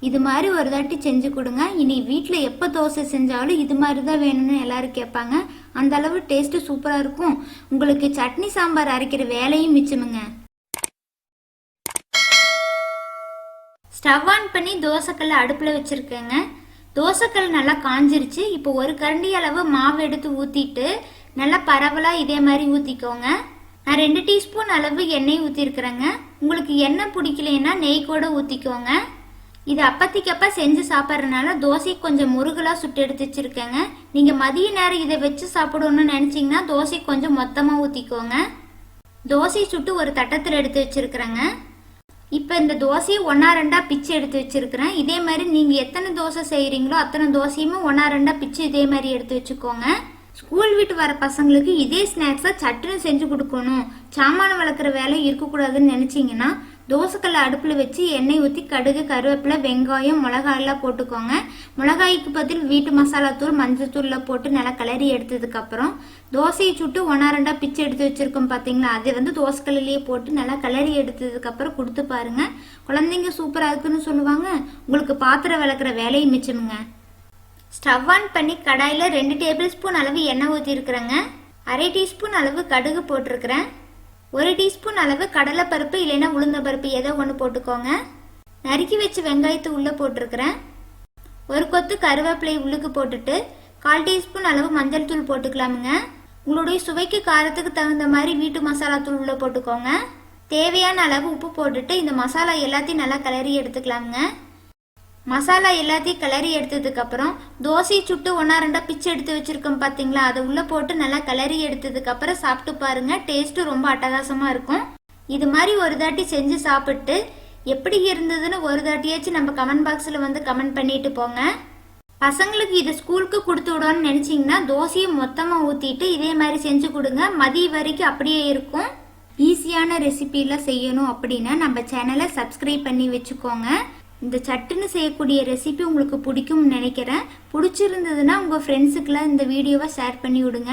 இது மாதிரி ஒரு தாட்டி செஞ்சு கொடுங்க. இனி வீட்டில் எப்போ தோசை செஞ்சாலும் இது மாதிரி தான் வேணும்னு எல்லாரும் கேட்பாங்க. அந்த அளவு டேஸ்ட்டு சூப்பராக இருக்கும். உங்களுக்கு சட்னி சாம்பார் அரைக்கிற வேலையும் மிச்சமுங்க. ஸ்டவ் ஆன் பண்ணி தோசைக்கல்லை அடுப்பில் வச்சுருக்கேங்க. தோசைக்கல் நல்லா காஞ்சிருச்சு. இப்போ ஒரு கரண்டி அளவு மாவு எடுத்து ஊற்றிட்டு நல்லா பரவலாக இதே மாதிரி ஊற்றிக்கோங்க. நான் 2 டீஸ்பூன் அளவு எண்ணெய் ஊற்றிருக்கிறேங்க. உங்களுக்கு எண்ணெய் பிடிக்கலைன்னா நெய் கூட ஊற்றிக்கோங்க. இது அப்பத்திக்கப்ப செஞ்சு சாப்பிட்றதுனால தோசை கொஞ்சம் முருகலாக சுட்டு எடுத்து வச்சுருக்கேங்க. நீங்கள் மதிய நேரம் இதை வச்சு சாப்பிடணும்னு நினச்சிங்கன்னா தோசை கொஞ்சம் மொத்தமாக ஊற்றிக்கோங்க. தோசை சுட்டு ஒரு தட்டத்தில் எடுத்து வச்சுருக்குறேங்க. இப்போ இந்த தோசையை 1-2 பிச்சு எடுத்து வச்சுருக்கிறேன். இதே மாதிரி நீங்கள் எத்தனை தோசை செய்கிறீங்களோ அத்தனை தோசையுமே 1-2 பிச்சு இதே மாதிரி எடுத்து வச்சுக்கோங்க. ஸ்கூல் விட்டு வர பசங்களுக்கு இதே ஸ்நாக்ஸாக சட்டுன்னு செஞ்சு கொடுக்கணும், சாமான வளர்க்குற வேலை இருக்கக்கூடாதுன்னு நினச்சிங்கன்னா தோசைக்கல்லை அடுப்பில் வச்சு எண்ணெய் ஊற்றி கடுகு, கருவேப்பிலை, வெங்காயம், மிளகாயெல்லாம் போட்டுக்கோங்க. மிளகாய்க்கு பதில் வீட்டு மசாலாத்தூள், மஞ்சள் தூளில் போட்டு நல்லா கிளறி எடுத்ததுக்கப்புறம் தோசையை சுட்டு 1-2 பிச்சு எடுத்து வச்சுருக்கோம் பார்த்தீங்களா, அதை தோசைக்கல்லையே போட்டு நல்லா கிளறி எடுத்ததுக்கப்புறம் கொடுத்து பாருங்கள். குழந்தைங்க சூப்பராக இருக்குன்னு சொல்லுவாங்க. உங்களுக்கு பாத்திரம் விளக்குற வேலையும் மிச்சமுங்க. ஸ்டவ் ஆன் பண்ணி கடாயில் 2 டேபிள் ஸ்பூன் அளவு எண்ணெய் ஊற்றிருக்கிறேங்க. 1/2 டீஸ்பூன் அளவு கடுகு போட்டிருக்கிறேன். 1 டீஸ்பூன் அளவு கடலைப்பருப்பு இல்லைன்னா உளுந்தம்பருப்பு ஏதோ ஒன்று போட்டுக்கோங்க. நறுக்கி வச்சு வெங்காயத்தை உள்ளே போட்டிருக்கிறேன். 1 கொத்து கருவேப்பிலை உள்ளுக்கு போட்டுட்டு 1/4 டீஸ்பூன் அளவு மஞ்சள் தூள் போட்டுக்கலாமுங்க. உங்களுடைய சுவைக்கு காரத்துக்கு தகுந்த மாதிரி வீட்டு மசாலா தூள் உள்ளே போட்டுக்கோங்க. தேவையான அளவு உப்பு போட்டுட்டு இந்த மசாலா எல்லாத்தையும் நல்லா கிளறி எடுத்துக்கலாமுங்க. மசாலா எல்லாத்தையும் கிளறி எடுத்ததுக்கப்புறம் தோசை சுட்டு 1-2 பிச்சு எடுத்து வச்சுருக்கோம் பார்த்தீங்களா, அதை உள்ளே போட்டு நல்லா கிளறி எடுத்ததுக்கப்புறம் சாப்பிட்டு பாருங்கள். டேஸ்ட்டு ரொம்ப அட்டகாசமாக இருக்கும். இது மாதிரி ஒரு தாட்டி செஞ்சு சாப்பிட்டு எப்படி இருந்ததுன்னு ஒரு தாட்டியாச்சும் நம்ம கமெண்ட் பாக்ஸில் கமெண்ட் பண்ணிட்டு போங்க. பசங்களுக்கு இது ஸ்கூலுக்கு கொடுத்து விடணும்னு நினச்சிங்கன்னா தோசையை மொத்தமாக ஊற்றிட்டு இதே மாதிரி செஞ்சு கொடுங்க. மதியம் வரைக்கும் அப்படியே இருக்கும். ஈஸியான ரெசிபியில் செய்யணும் அப்படின்னா நம்ம சேனலை சப்ஸ்கிரைப் பண்ணி வச்சுக்கோங்க. இந்த சட்டுன்னு செய்யக்கூடிய ரெசிபி உங்களுக்கு பிடிக்கும்னு நினைக்கிறேன். பிடிச்சிருந்ததுன்னா உங்கள் ஃப்ரெண்ட்ஸுக்கெல்லாம் இந்த வீடியோவை ஷேர் பண்ணி விடுங்க.